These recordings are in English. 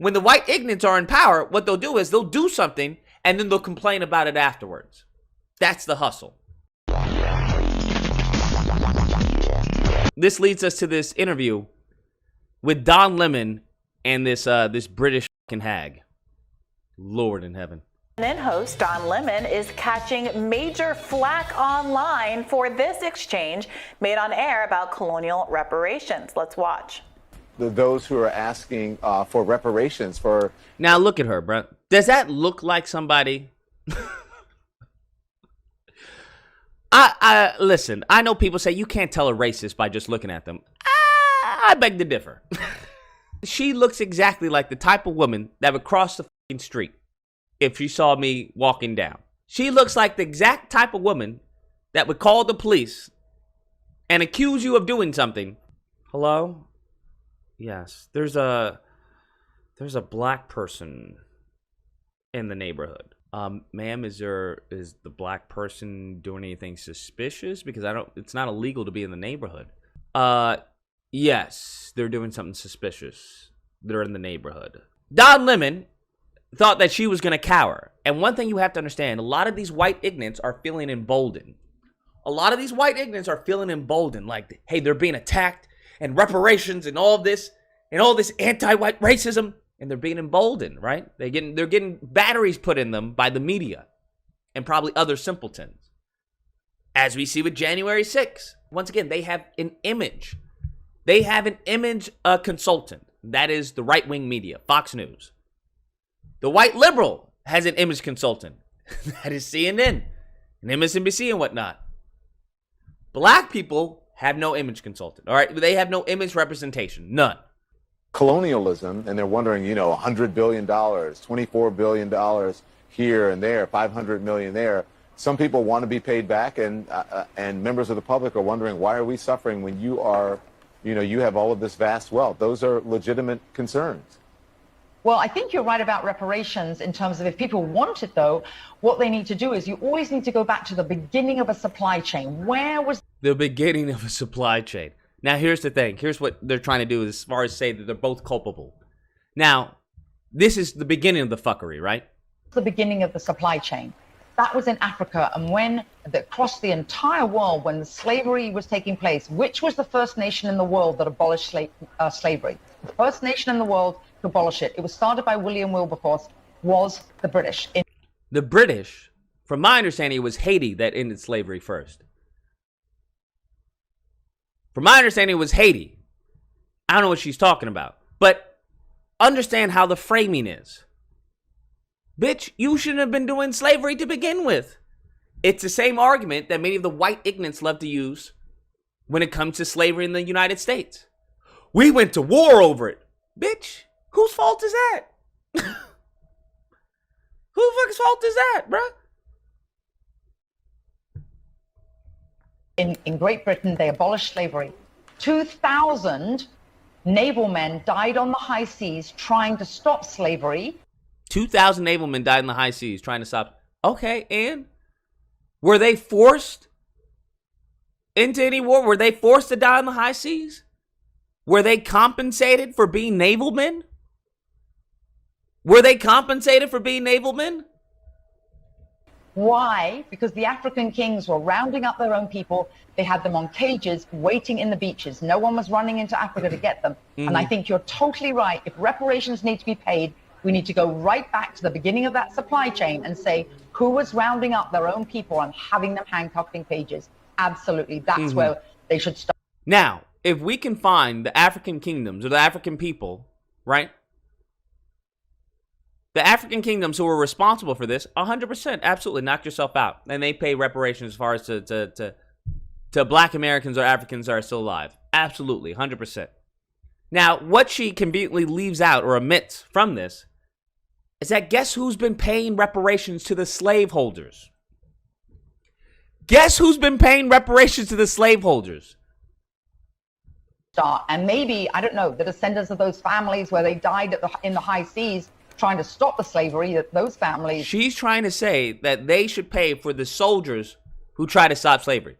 When the white ignorants are in power, what they'll do is they'll do something and then they'll complain about it afterwards. That's the hustle. This leads us to this interview with Don Lemon and this British fucking hag. Lord in heaven. CNN host Don Lemon is catching major flack online for this exchange made on air about colonial reparations. Let's watch. Those who are asking for reparations for... Now look at her, bro. Does that look like somebody? Listen, I know people say you can't tell a racist by just looking at them. I beg to differ. She looks exactly like the type of woman that would cross the fucking street if she saw me walking down. She looks like the exact type of woman that would call the police and accuse you of doing something. Hello? Yes, there's a black person in the neighborhood. Ma'am, is the black person doing anything suspicious? Because it's not illegal to be in the neighborhood. Yes, they're doing something suspicious. They're in the neighborhood. Don Lemon thought that she was going to cower. And one thing you have to understand, a lot of these white ignorants are feeling emboldened. Like, hey, they're being attacked and reparations and all this anti-white racism. And they're being emboldened, right? They're getting batteries put in them by the media and probably other simpletons. As we see with January 6th. Once again, they have an image. They have an image consultant. That is the right-wing media, Fox News. The white liberal has an image consultant. That is CNN and MSNBC and whatnot. Black people have no image consultant, all right? They have no image representation, none. Colonialism, and they're wondering, $100 billion, $24 billion here and there, $500 million there. Some people want to be paid back, and members of the public are wondering, why are we suffering when you are, you have all of this vast wealth? Those are legitimate concerns. Well, I think you're right about reparations in terms of if people want it, though, what they need to do is you always need to go back to the beginning of a supply chain. Where was the beginning of a supply chain? Now, here's the thing. Here's what they're trying to do as far as say that they're both culpable. Now, this is the beginning of the fuckery, right? The beginning of the supply chain. That was in Africa, and when across the entire world, when the slavery was taking place, which was the first nation in the world that abolished slavery? The first nation in the world to abolish it. It was started by William Wilberforce, was the British. The British, from my understanding, it was Haiti that ended slavery first. From my understanding, it was Haiti. I don't know what she's talking about. But understand how the framing is. Bitch, you shouldn't have been doing slavery to begin with. It's the same argument that many of the white ignorants love to use when it comes to slavery in the United States. We went to war over it. Bitch, whose fault is that? Whose fucking fault is that, bruh? In Great Britain, they abolished slavery. 2,000 naval men died on the high seas trying to stop slavery. 2,000 naval men died in the high seas trying to stop. Okay, and were they forced into any war? Were they forced to die in the high seas? Were they compensated for being naval men? Were they compensated for being naval men? Why? Because the African kings were rounding up their own people. They had them on cages waiting in the beaches. No one was running into Africa to get them. And I think you're totally right. If reparations need to be paid, we need to go right back to the beginning of that supply chain and say who was rounding up their own people and having them handcuffed in cages. Absolutely. That's where they should start. Now, if we can find the African kingdoms or the African people, right? The African kingdoms who were responsible for this, 100%, absolutely, knock yourself out. And they pay reparations as far as to black Americans or Africans that are still alive. Absolutely, 100%. Now, what she conveniently leaves out or omits from this is that guess who's been paying reparations to the slaveholders? Guess who's been paying reparations to the slaveholders? And maybe, I don't know, the descendants of those families where they died in the high seas trying to stop the slavery, that those families... She's trying to say that they should pay for the soldiers who try to stop slavery.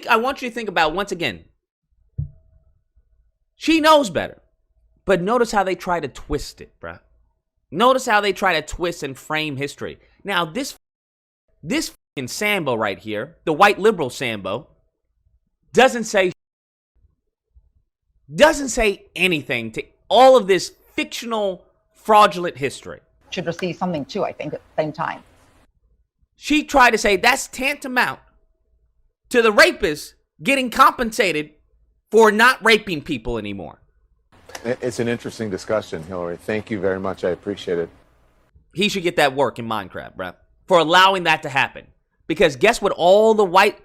I want you to think about, once again, she knows better. But notice how they try to twist it, bruh. Notice how they try to twist and frame history. Now, this fucking Sambo right here, the white liberal Sambo, doesn't say anything to all of this fictional, fraudulent history. Should receive something too, I think, at the same time. She tried to say that's tantamount to the rapist getting compensated for not raping people anymore. It's an interesting discussion, Hillary. Thank you very much. I appreciate it. He should get that work in Minecraft, bruh, for allowing that to happen. Because guess what all the white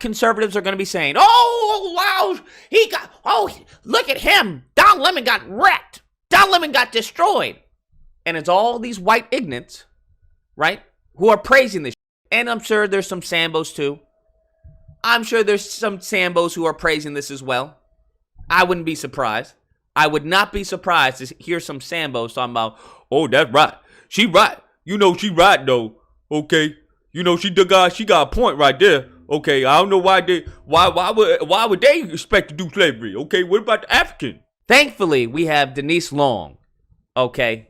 conservatives are going to be saying? Oh, wow, look at him. Don Lemon got wrecked. Don Lemon got destroyed. And it's all these white ignorants, right, who are praising this. And I'm sure there's some Sambos too. I'm sure there's some Sambos who are praising this as well. I wouldn't be surprised. I would not be surprised to hear some Sambos talking about, oh, that's right. She right. You know she right, though. Okay. You know she got a point right there. Okay. I don't know why would they expect to do slavery? Okay. What about the African? Thankfully, we have Denise Long. Okay.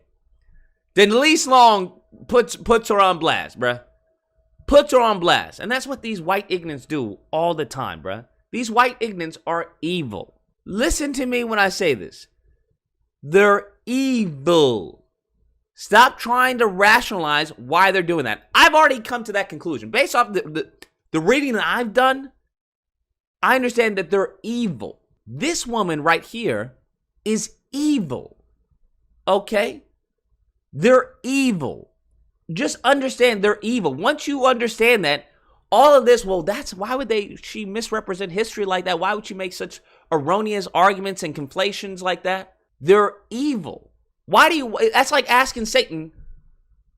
Denise Long puts her on blast, bruh. Puts her on blast. And that's what these white ignorants do all the time, bruh. These white ignorants are evil. Listen to me when I say this. They're evil. Stop trying to rationalize why they're doing that. I've already come to that conclusion. Based off the reading that I've done, I understand that they're evil. This woman right here is evil. Okay? They're evil. Just understand they're evil. Once you understand that, all of this, well, why would she misrepresent history like that? Why would she make such erroneous arguments and conflations like that? They're evil. That's like asking Satan,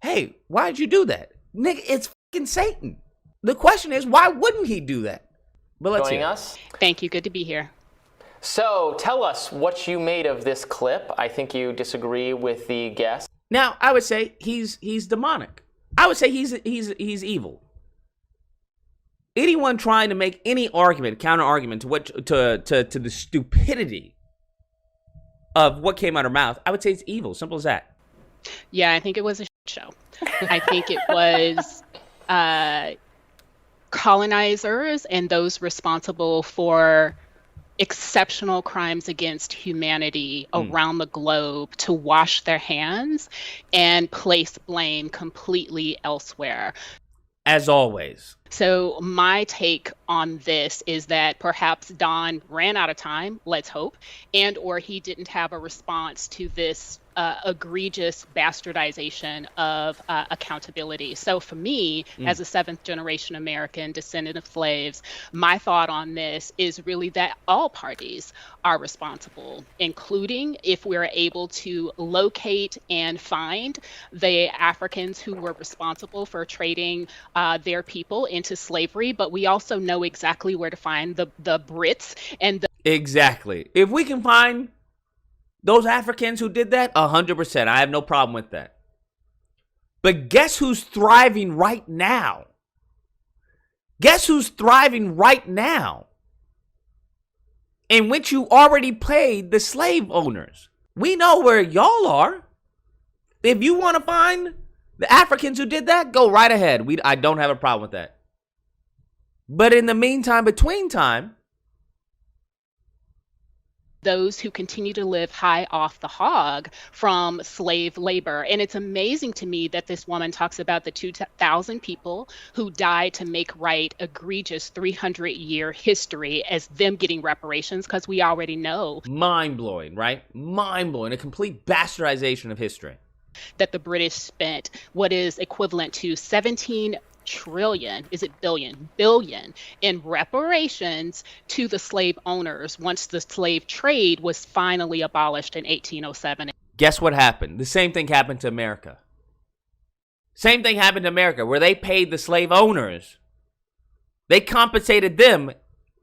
hey, why'd you do that? Nigga, it's fucking Satan. The question is, why wouldn't he do that? But let's Joining hear. us. Thank you. Good to be here. So tell us what you made of this clip. I think you disagree with the guest. Now, I would say he's demonic. I would say he's evil. Anyone trying to make any argument, counter argument to the stupidity of what came out of her mouth, I would say it's evil. Simple as that. Yeah, I think it was a show. I think it was colonizers and those responsible for exceptional crimes against humanity around the globe to wash their hands and place blame completely elsewhere. As always. So my take on this is that perhaps Don ran out of time, let's hope, and or he didn't have a response to this egregious bastardization of accountability. So for me, as a seventh generation American descendant of slaves, my thought on this is really that all parties are responsible, including if we're able to locate and find the Africans who were responsible for trading their people into slavery, but we also know exactly where to find the Brits and the... Exactly. If we can find those Africans who did that, 100%. I have no problem with that. But guess who's thriving right now? Guess who's thriving right now? In which you already paid the slave owners. We know where y'all are. If you want to find the Africans who did that, go right ahead. I don't have a problem with that. But in the meantime, between time, those who continue to live high off the hog from slave labor. And it's amazing to me that this woman talks about the 2,000 people who died to make right egregious 300-year history as them getting reparations, because we already know. Mind-blowing, right? Mind-blowing. A complete bastardization of history. That the British spent what is equivalent to 17 trillion, is it billion in reparations to the slave owners once the slave trade was finally abolished in 1807. Guess what happened? The same thing happened to America. Same thing happened to America, where they paid the slave owners. They compensated them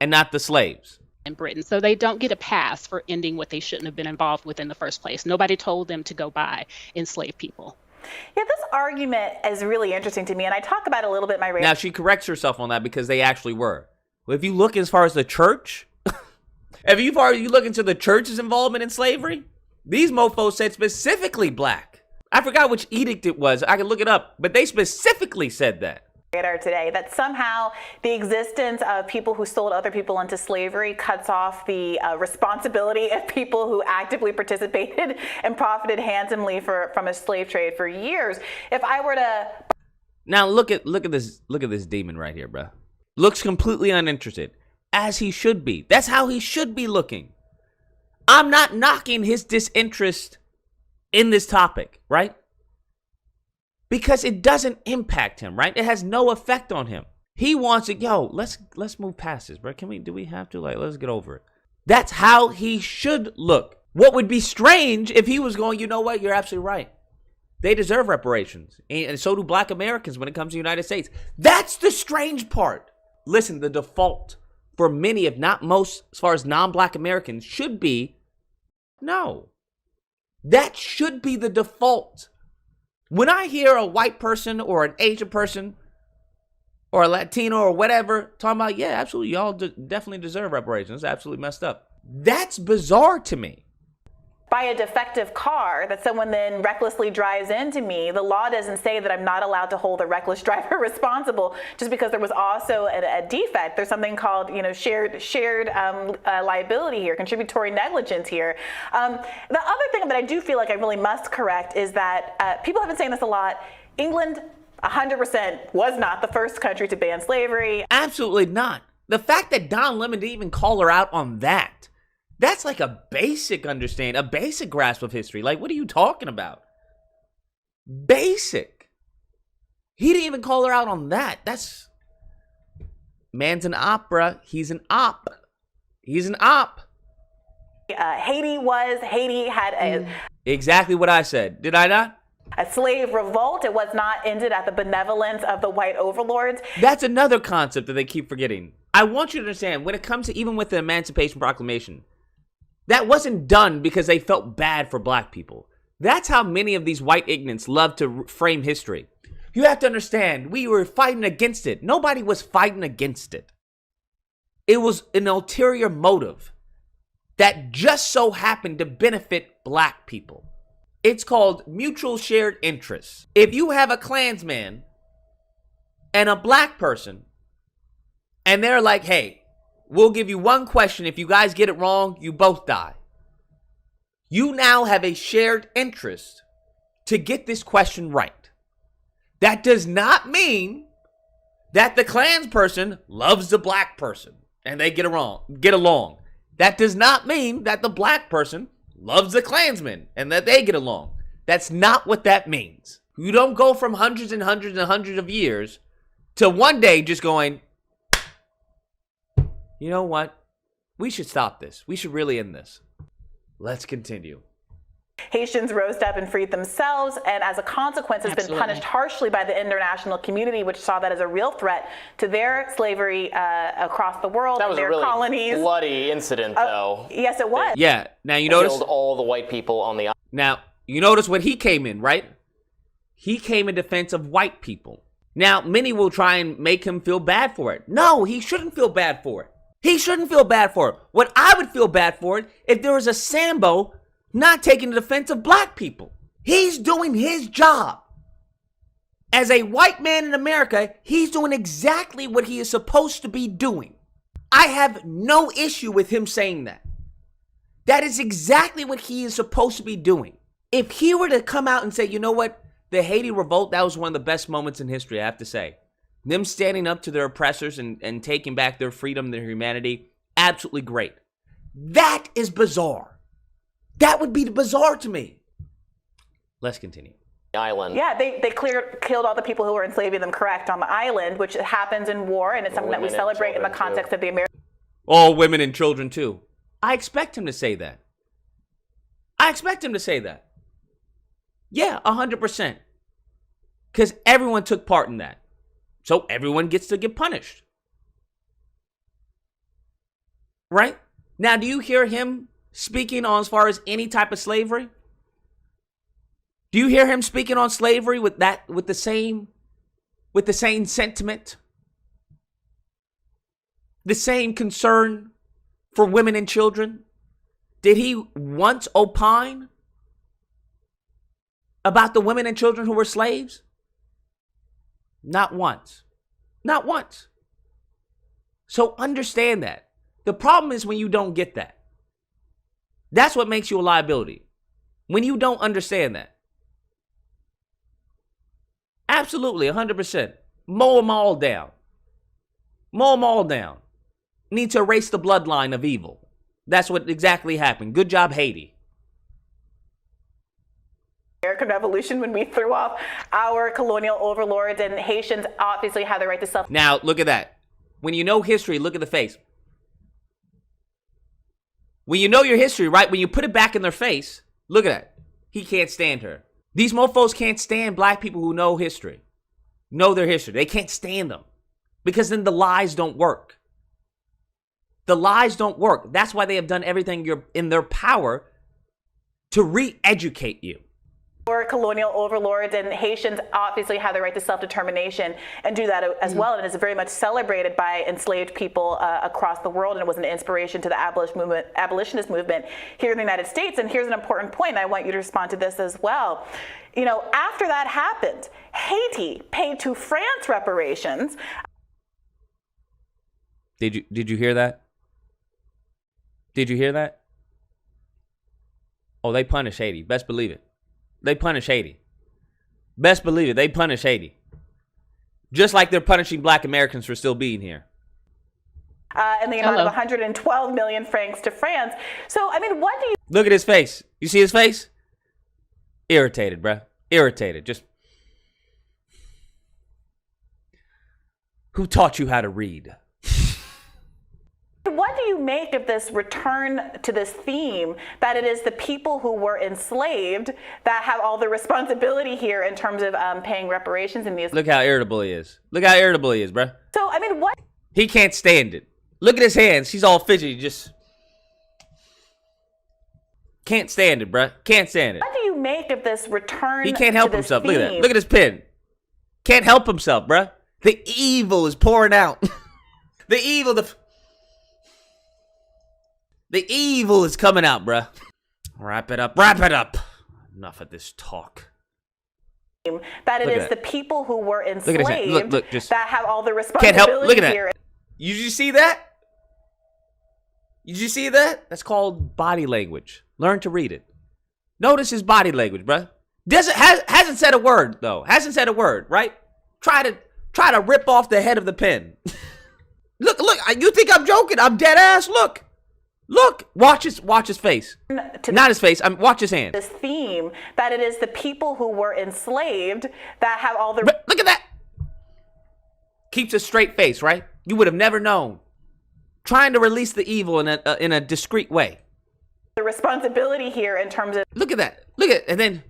and not the slaves. In Britain, so they don't get a pass for ending what they shouldn't have been involved with in the first place. Nobody told them to go buy enslaved people. Yeah, this argument is really interesting to me, and I talk about it a little bit in my Now, she corrects herself on that because they actually were. Well, if you look as far as the church, if you look into the church's involvement in slavery, These mofos said specifically black. I forgot which edict it was. I can look it up, but they specifically said that. Today, that somehow the existence of people who sold other people into slavery cuts off the responsibility of people who actively participated and profited handsomely from a slave trade for years. If I were to now look at this demon right here, bro. Looks completely uninterested, as he should be. That's how he should be looking. I'm not knocking his disinterest in this topic, right? Because it doesn't impact him, right? It has no effect on him. He wants it. Yo, let's move past this, bro. Do we have to? Let's get over it. That's how he should look. What would be strange if he was going, you know what? You're absolutely right. They deserve reparations. And so do black Americans when it comes to the United States. That's the strange part. Listen, the default for many, if not most, as far as non-black Americans, should be no. That should be the default. When I hear a white person or an Asian person or a Latino or whatever talking about, yeah, absolutely, y'all definitely deserve reparations. It's absolutely messed up. That's bizarre to me. Buy a defective car that someone then recklessly drives into me, the law doesn't say that I'm not allowed to hold a reckless driver responsible just because there was also a defect. There's something called, shared liability here, contributory negligence here. The other thing that I do feel like I really must correct is that people have been saying this a lot. England 100% was not the first country to ban slavery. Absolutely not. The fact that Don Lemon didn't even call her out on that. That's like a basic understanding, a basic grasp of history. Like, what are you talking about? Basic. He didn't even call her out on that. That's... Man's an opera. He's an op. He's an op. Haiti had exactly what I said. Did I not? A slave revolt. It was not ended at the benevolence of the white overlords. That's another concept that they keep forgetting. I want you to understand, when it comes to even with the Emancipation Proclamation, that wasn't done because they felt bad for black people. That's how many of these white ignorants love to frame history. You have to understand, we were fighting against it. Nobody was fighting against it. It was an ulterior motive that just so happened to benefit black people. It's called mutual shared interests. If you have a Klansman and a black person, and they're like, hey, we'll give you one question. If you guys get it wrong, you both die. You now have a shared interest to get this question right. That does not mean that the Klans person loves the black person and they get along. That does not mean that the black person loves the Klansman and that they get along. That's not what that means. You don't go from hundreds and hundreds and hundreds of years to one day just going, you know what? We should stop this. We should really end this. Let's continue. Haitians rose up and freed themselves, and as a consequence has been punished harshly by the international community, which saw that as a real threat to their slavery across the world and their colonies. That was a really bloody incident, though. Yes, it was. Yeah. Now you notice killed all the white people on the island. Now you notice what he came in, right? He came in defense of white people. Now many will try and make him feel bad for it. No, he shouldn't feel bad for it. He shouldn't feel bad for it. What I would feel bad for it if there was a Sambo not taking the defense of black people. He's doing his job. As a white man in America, he's doing exactly what he is supposed to be doing. I have no issue with him saying that. That is exactly what he is supposed to be doing. If he were to come out and say, you know what, the Haiti revolt, that was one of the best moments in history, I have to say. Them standing up to their oppressors and taking back their freedom, their humanity, absolutely great. That is bizarre. That would be bizarre to me. Let's continue. Island. Yeah, they killed all the people who were enslaving them, correct, on the island, which happens in war, and it's something that we celebrate in the context of the American. All women and children, too. I expect him to say that. I expect him to say that. Yeah, 100%. Because everyone took part in that. So everyone gets to get punished. Right? Now, do you hear him speaking on as far as any type of slavery? Do you hear him speaking on slavery with the same sentiment? The same concern for women and children? Did he once opine about the women and children who were slaves? Not once. Not once. So understand that. The problem is when you don't get that. That's what makes you a liability. When you don't understand that. Absolutely, 100%. Mow them all down. Mow them all down. Need to erase the bloodline of evil. That's what exactly happened. Good job, Haiti. American Revolution, when we threw off our colonial overlords, and Haitians obviously have the right to self. Now, look at that. When you know history, look at the face. When you know your history, right? When you put it back in their face, look at that. He can't stand her. These mofos can't stand black people who know history. Know their history. They can't stand them. Because then the lies don't work. The lies don't work. That's why they have done everything in their power to re-educate you. Our colonial overlords, and Haitians obviously have the right to self-determination and do that as well, and is very much celebrated by enslaved people across the world, and it was an inspiration to the abolitionist movement here in the United States. And here's an important point. I want you to respond to this as well. You know, after that happened, Haiti paid to France reparations. Did you hear that? Did you hear that? Oh, they punish Haiti. Best believe it. They punish Haiti. Best believe it. They punish Haiti. Just like they're punishing black Americans for still being here. And the amount of 112 million francs to France. So, I mean, what do you... Look at his face. You see his face? Irritated, bruh. Irritated. Just... Who taught you how to read? What do you make of this return to this theme that it is the people who were enslaved that have all the responsibility here in terms of paying reparations in these? Look how irritable he is. Look how irritable he is, bruh. So, I mean, what? He can't stand it. Look at his hands. He's all fidgety. Just can't stand it, bruh. Can't stand it. What do you make of this return? He can't help to this himself. Look at that. theme? Look at his pen. Can't help himself, bruh. The evil is pouring out. The evil, the evil is coming out, bruh. Wrap it up. Wrap it up. Enough of this talk. That it Look is at the that. people who were Look at his hand. enslaved Look, just that have all the can't responsibility help. Look at that. here. Did you see that? Did you see that? That's called body language. Learn to read it. Notice his body language, bruh. Hasn't said a word though. Hasn't said a word, right? Try to rip off the head of the pen. Look. You think I'm joking? I'm dead ass. Look. Watch his face. Not his face. Watch his hand. This theme that it is the people who were enslaved that have all the. Look at that. Keeps a straight face, right? You would have never known. Trying to release the evil in a discreet way. The responsibility here in terms of. Look at that. And then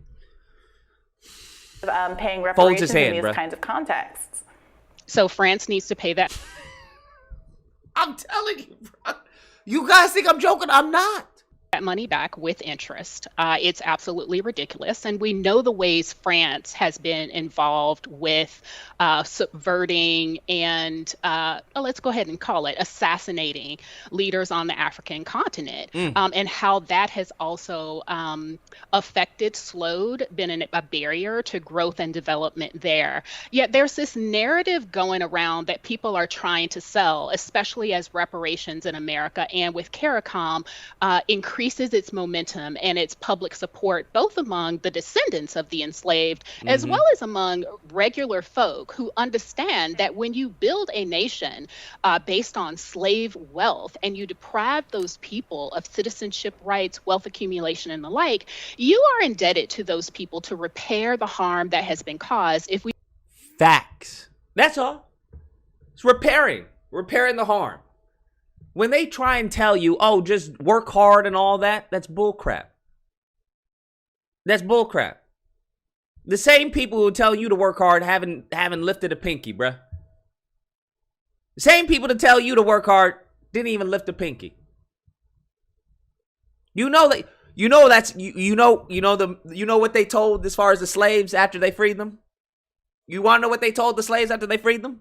paying reparations folds his hand, in these bruh. kinds of contexts. So France needs to pay that. I'm telling you, bro. You guys think I'm joking? I'm not. That money back with interest. It's absolutely ridiculous. And we know the ways France has been involved with subverting and, let's go ahead and call it, assassinating leaders on the African continent, and how that has also affected, slowed, been a barrier to growth and development there. Yet there's this narrative going around that people are trying to sell, especially as reparations in America and with CARICOM increases its momentum and its public support, both among the descendants of the enslaved, as well as among regular folk who understand that when you build a nation based on slave wealth and you deprive those people of citizenship rights, wealth accumulation, and the like, you are indebted to those people to repair the harm that has been caused. If we Facts. That's all. It's repairing the harm. When they try and tell you, oh, just work hard and all that, that's bullcrap. That's bullcrap. The same people who tell you to work hard haven't lifted a pinky, bruh. The same people to tell you to work hard didn't even lift a pinky. You know what they told as far as the slaves after they freed them? You want to know what they told the slaves after they freed them?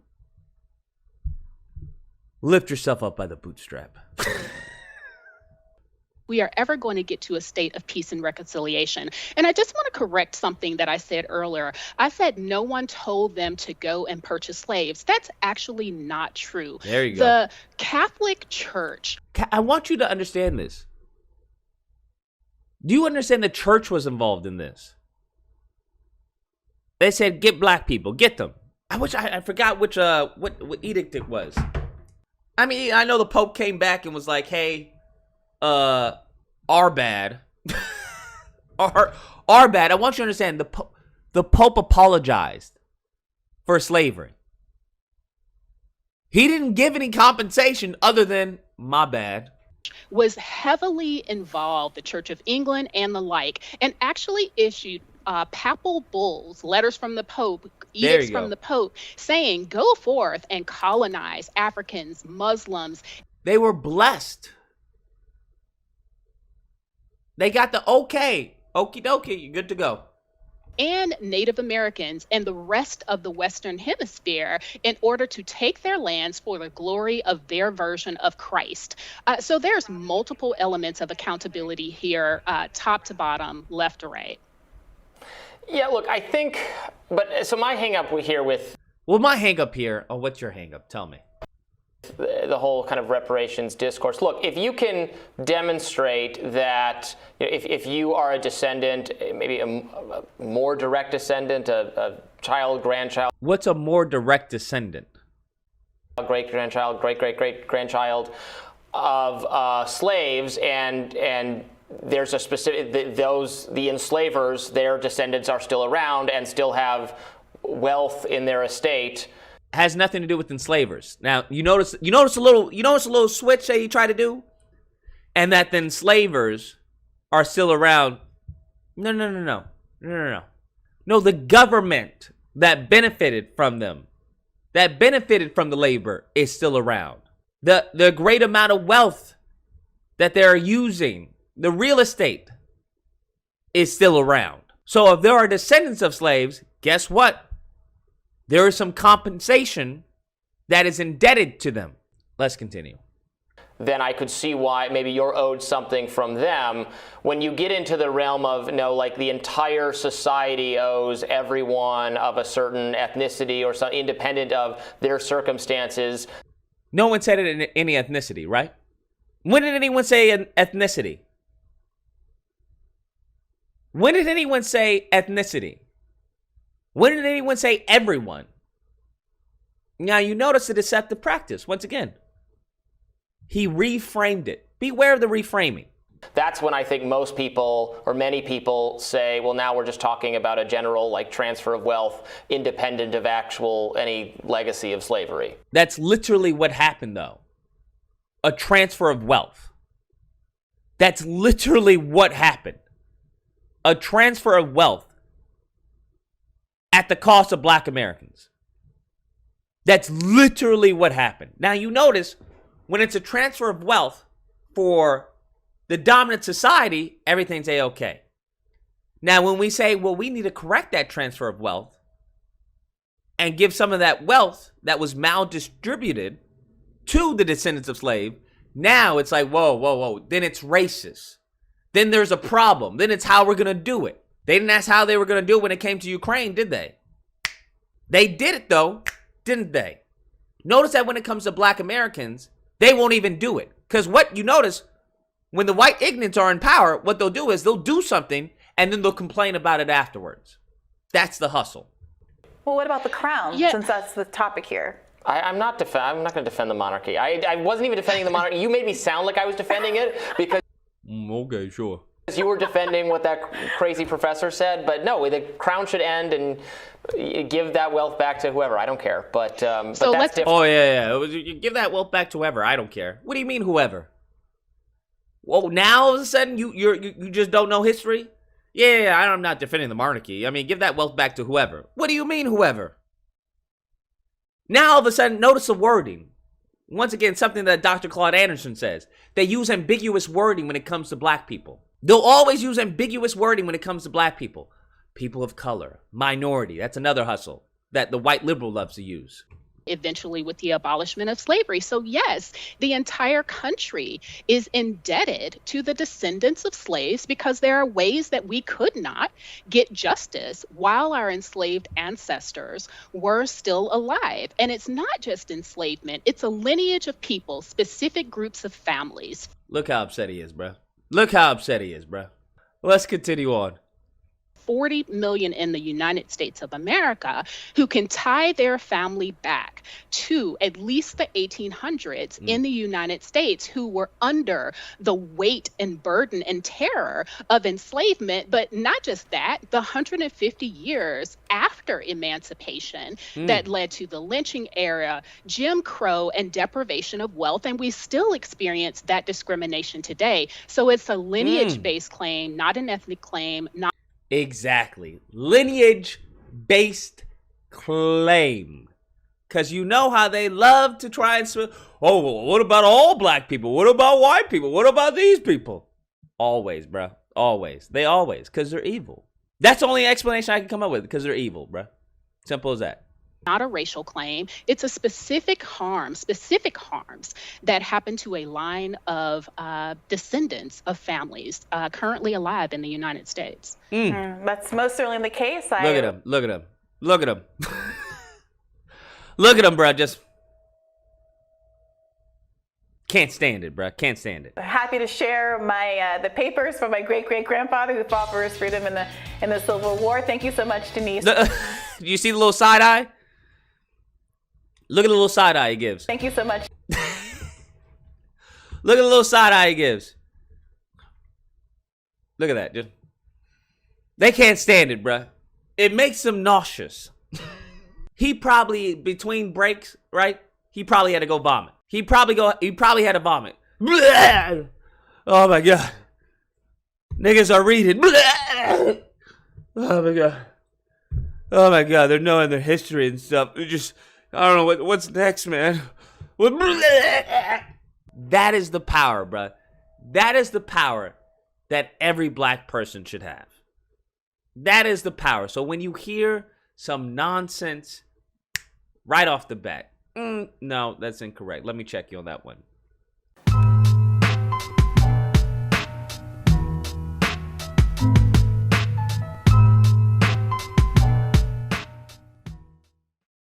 Lift yourself up by the bootstrap. we are ever going to get to a state of peace and reconciliation. And I just want to correct something that I said earlier. I said no one told them to go and purchase slaves. That's actually not true. There you go. The Catholic Church. I want you to understand this. Do you understand the church was involved in this? They said, get black people, get them. I forgot which what edict it was. I mean, I know the Pope came back and was like, hey, our bad. our bad. I want you to understand, the Pope apologized for slavery. He didn't give any compensation other than, my bad. Was heavily involved, the Church of England and the like, and actually issued papal bulls, letters from the Pope, edicts from the Pope, saying, go forth and colonize Africans, Muslims. They were blessed. They got the okay. Okie dokie, you're good to go. And Native Americans and the rest of the Western Hemisphere in order to take their lands for the glory of their version of Christ. So there's multiple elements of accountability here, top to bottom, left to right. Yeah, look, I think, so my hang up here with... Well, my hang up here, what's your hang up? Tell me. The whole kind of reparations discourse. Look, if you can demonstrate that, if you are a descendant, maybe a more direct descendant, a child, grandchild. What's a more direct descendant? Great-grandchild, great-great-great-grandchild of slaves, and there's a specific, the enslavers, their descendants are still around and still have wealth in their estate. Has nothing to do with enslavers. Now, you notice a little switch that you try to do, and that the enslavers are still around. No. No, the government that benefited from them, that benefited from the labor, is still around. The great amount of wealth that they're using, the real estate, is still around. So if there are descendants of slaves, guess what? There is some compensation that is indebted to them. Let's continue. Then I could see why maybe you're owed something from them. When you get into the realm of, like the entire society owes everyone of a certain ethnicity or some independent of their circumstances. No one said it in any ethnicity, right? When did anyone say an ethnicity? When did anyone say ethnicity? When did anyone say everyone? Now, you notice the deceptive practice. Once again, he reframed it. Beware of the reframing. That's when I think most people, or many people, say, well, now we're just talking about a general transfer of wealth independent of any legacy of slavery. That's literally what happened, though. A transfer of wealth. That's literally what happened. A transfer of wealth at the cost of black Americans. That's literally what happened. Now, you notice when it's a transfer of wealth for the dominant society, everything's A-okay. Now, when we say, well, we need to correct that transfer of wealth and give some of that wealth that was maldistributed to the descendants of slaves, now it's like, whoa. Then it's racist. Then there's a problem. Then it's how we're going to do it. They didn't ask how they were going to do it when it came to Ukraine, did they? They did it, though, didn't they? Notice that when it comes to black Americans, they won't even do it. Because what you notice, when the white ignorants are in power, what they'll do is they'll do something, and then they'll complain about it afterwards. That's the hustle. Well, what about the crown, since that's the topic here? I'm not going to defend the monarchy. I wasn't even defending the monarchy. You made me sound like I was defending it because... Okay, sure. You were defending what that crazy professor said, but no, the crown should end and give that wealth back to whoever. I don't care, but that's different. Oh yeah. You give that wealth back to whoever. I don't care. What do you mean whoever? Well, now all of a sudden you just don't know history? Yeah, I'm not defending the monarchy. I mean, give that wealth back to whoever. What do you mean whoever? Now all of a sudden, notice the wording. Once again, something that Dr. Claude Anderson says. They use ambiguous wording when it comes to black people. They'll always use ambiguous wording when it comes to black people. People of color, minority. That's another hustle that the white liberal loves to use. eventually with the abolishment of slavery. So yes, the entire country is indebted to the descendants of slaves because there are ways that we could not get justice while our enslaved ancestors were still alive. And it's not just enslavement, it's a lineage of people, specific groups of families. Look how upset he is, bro. Look how upset he is, bro. Let's continue on. 40 million in the United States of America who can tie their family back to at least the 1800s in the United States, who were under the weight and burden and terror of enslavement. But not just that, the 150 years after emancipation that led to the lynching era, Jim Crow, and deprivation of wealth. And we still experience that discrimination today. So it's a lineage-based claim, not an ethnic claim, not Exactly. Lineage-based claim. Because you know how they love to try and say, oh, well, what about all black people? What about white people? What about these people? Always, bro. Always. They always. Because they're evil. That's the only explanation I can come up with. Because they're evil, bro. Simple as that. not a racial claim. It's a specific harms that happen to a line of descendants of families currently alive in the United States. That's most certainly the case. Look at him. Look at him. Look at him. Look at him, bro. Just can't stand it, bro. Can't stand it. Happy to share my the papers from my great-great-grandfather who fought for his freedom in the Civil War. Thank you so much, Denise. You see the little side eye? Look at the little side eye he gives. Thank you so much. Look at the little side eye he gives. Look at that. Just they can't stand it, bro. It makes them nauseous. He probably, between breaks, right? He probably had to go vomit. He probably had to vomit. Blah! Oh my God. Niggas are reading. Blah! Oh my God. Oh my God. They're knowing their history and stuff. They're just, I don't know what's next, man. That is the power, bro. That is the power that every black person should have. That is the power. So when you hear some nonsense right off the bat, no, that's incorrect. Let me check you on that one.